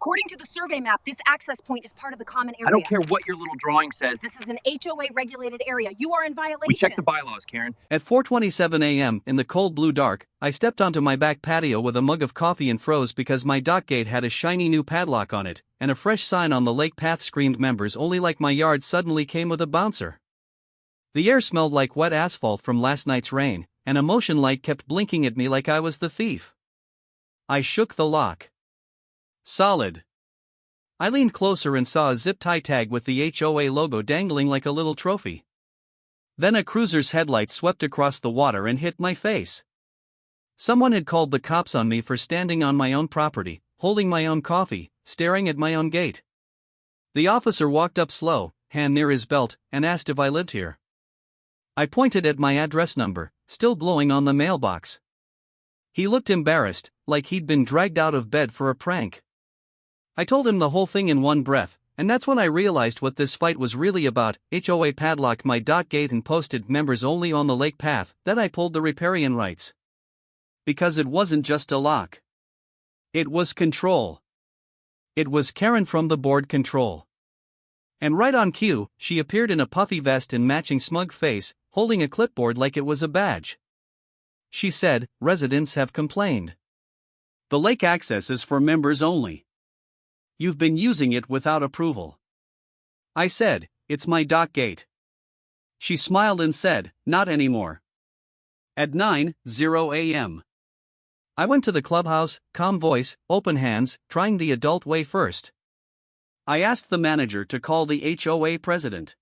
According to the survey map, this access point is part of the common area. I don't care what your little drawing says. This is an HOA regulated area. You are in violation. We checked the bylaws, Karen. At 4:27 a.m. in the cold blue dark, I stepped onto my back patio with a mug of coffee and froze because my dock gate had a shiny new padlock on it, and a fresh sign on the lake path screamed members only. Like my yard suddenly came with a bouncer. The air smelled like wet asphalt from last night's rain, and a motion light kept blinking at me like I was the thief. I shook the lock. Solid. I leaned closer and saw a zip-tie tag with the HOA logo dangling like a little trophy. Then a cruiser's headlight swept across the water and hit my face. Someone had called the cops on me for standing on my own property, holding my own coffee, staring at my own gate. The officer walked up slow, hand near his belt, and asked if I lived here. I pointed at my address number, still glowing on the mailbox. He looked embarrassed, like he'd been dragged out of bed for a prank. I told him the whole thing in one breath, and that's when I realized what this fight was really about. HOA padlocked my dock gate and posted members only on the lake path. Then I pulled the riparian rights. Because it wasn't just a lock. It was control. It was Karen from the board control. And right on cue, she appeared in a puffy vest and matching smug face, holding a clipboard like it was a badge. She said, "Residents have complained. The lake access is for members only. You've been using it without approval." I said, "It's my dock gate." She smiled and said, "Not anymore." At 9:00 a.m. I went to the clubhouse, calm voice, open hands, trying the adult way first. I asked the manager to call the HOA president.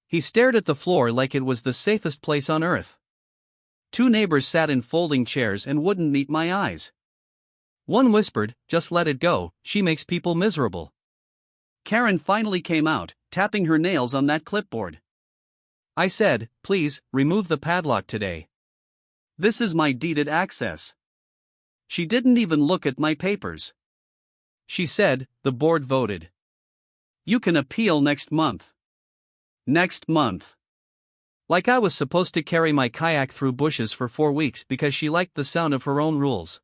He stared at the floor like it was the safest place on earth. Two neighbors sat in folding chairs and wouldn't meet my eyes. One whispered, "Just let it go, she makes people miserable." Karen finally came out, tapping her nails on that clipboard. I said, "Please, remove the padlock today. This is my deeded access." She didn't even look at my papers. She said, "The board voted. You can appeal next month." Next month. Like I was supposed to carry my kayak through bushes for 4 weeks because she liked the sound of her own rules.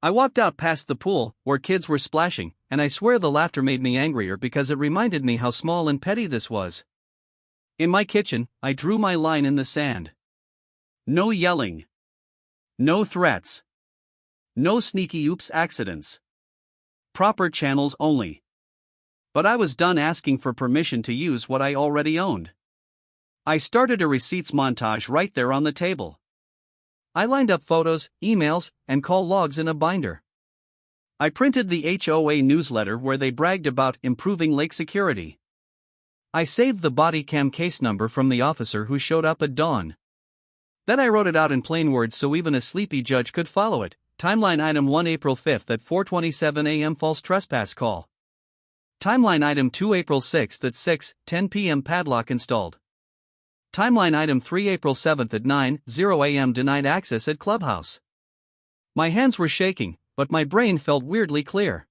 I walked out past the pool, where kids were splashing, and I swear the laughter made me angrier because it reminded me how small and petty this was. In my kitchen, I drew my line in the sand. No yelling. No threats. No sneaky oops accidents. Proper channels only. But I was done asking for permission to use what I already owned. I started a receipts montage right there on the table. I lined up photos, emails, and call logs in a binder. I printed the HOA newsletter where they bragged about improving lake security. I saved the body cam case number from the officer who showed up at dawn. Then I wrote it out in plain words so even a sleepy judge could follow it. Timeline item 1 April 5th at 4:27 a.m. false trespass call. Timeline item 2 April 6th at 6:10 p.m. padlock installed. Timeline item 3 April 7th at 9:00 a.m. denied access at clubhouse. My hands were shaking, but my brain felt weirdly clear.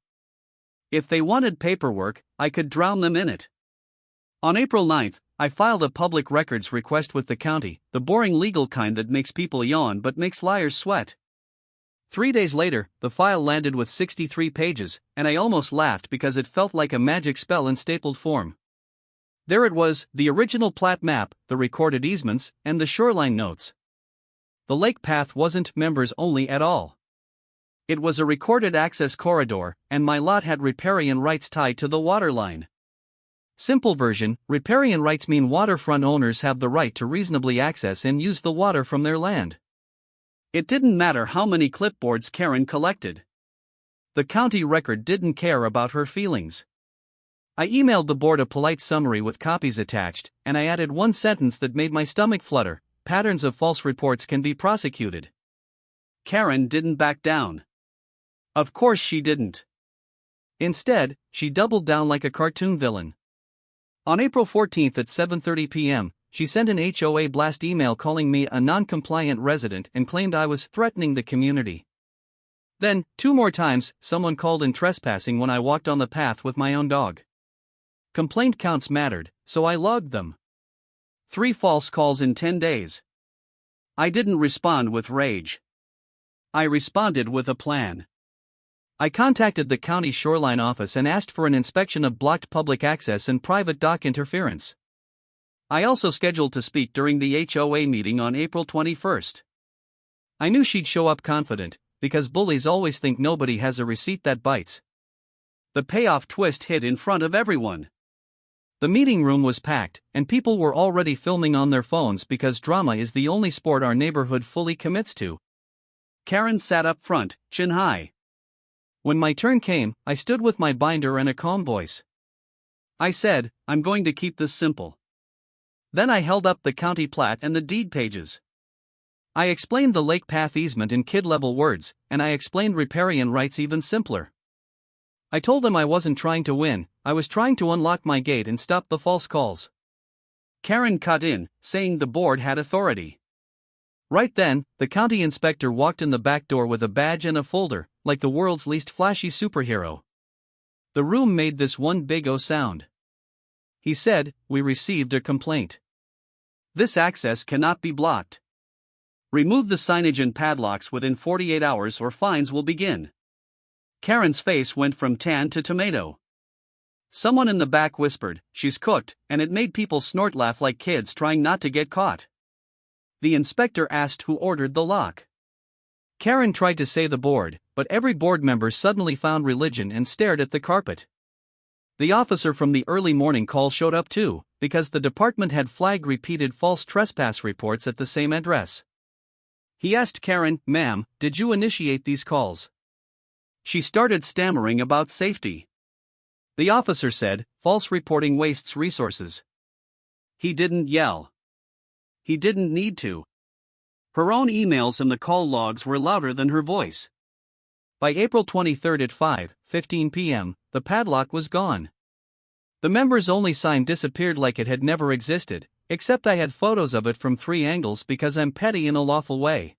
If they wanted paperwork, I could drown them in it. On April 9th, I filed a public records request with the county, the boring legal kind that makes people yawn but makes liars sweat. 3 days later, the file landed with 63 pages, and I almost laughed because it felt like a magic spell in stapled form. There it was, the original plat map, the recorded easements, and the shoreline notes. The lake path wasn't members only at all. It was a recorded access corridor, and my lot had riparian rights tied to the water line. Simple version, riparian rights mean waterfront owners have the right to reasonably access and use the water from their land. It didn't matter how many clipboards Karen collected. The county record didn't care about her feelings. I emailed the board a polite summary with copies attached, and I added one sentence that made my stomach flutter: patterns of false reports can be prosecuted. Karen didn't back down. Of course she didn't. Instead, she doubled down like a cartoon villain. On April 14th at 7:30 p.m., she sent an HOA blast email calling me a non-compliant resident and claimed I was threatening the community. Then, 2 more times, someone called in trespassing when I walked on the path with my own dog. Complaint counts mattered, so I logged them. 3 false calls in 10 days. I didn't respond with rage. I responded with a plan. I contacted the county shoreline office and asked for an inspection of blocked public access and private dock interference. I also scheduled to speak during the HOA meeting on April 21st. I knew she'd show up confident, because bullies always think nobody has a receipt that bites. The payoff twist hit in front of everyone. The meeting room was packed, and people were already filming on their phones because drama is the only sport our neighborhood fully commits to. Karen sat up front, chin high. When my turn came, I stood with my binder and a calm voice. I said, I'm going to keep this simple. Then I held up the county plat and the deed pages. I explained the lake path easement in kid-level words, and I explained riparian rights even simpler. I told them I wasn't trying to win, I was trying to unlock my gate and stop the false calls. Karen cut in, saying the board had authority. Right then, the county inspector walked in the back door with a badge and a folder, like the world's least flashy superhero. The room made this one big O sound. He said, "We received a complaint. This access cannot be blocked. Remove the signage and padlocks within 48 hours or fines will begin." Karen's face went from tan to tomato. Someone in the back whispered, "She's cooked," and it made people snort laugh like kids trying not to get caught. The inspector asked who ordered the lock. Karen tried to say the board, but every board member suddenly found religion and stared at the carpet. The officer from the early morning call showed up too, because the department had flagged repeated false trespass reports at the same address. He asked Karen, "Ma'am, did you initiate these calls?" She started stammering about safety. The officer said, "False reporting wastes resources." He didn't yell. He didn't need to. Her own emails and the call logs were louder than her voice. By April 23 at 5:15 p.m., the padlock was gone. The member's only sign disappeared like it had never existed, except I had photos of it from 3 angles because I'm petty in a lawful way.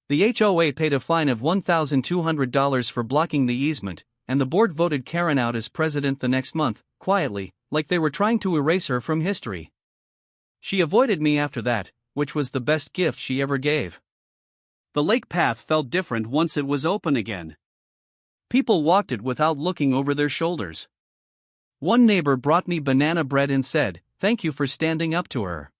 The HOA paid a fine of $1,200 for blocking the easement, and the board voted Karen out as president the next month, quietly, like they were trying to erase her from history. She avoided me after that, which was the best gift she ever gave. The lake path felt different once it was open again. People walked it without looking over their shoulders. One neighbor brought me banana bread and said, "Thank you for standing up to her."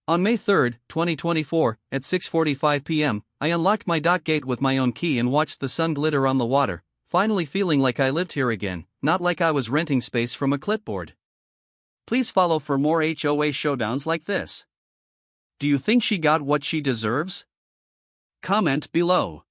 On May 3, 2024, at 6:45 p.m., I unlocked my dock gate with my own key and watched the sun glitter on the water, finally feeling like I lived here again, not like I was renting space from a clipboard. Please follow for more HOA showdowns like this. Do you think she got what she deserves? Comment below.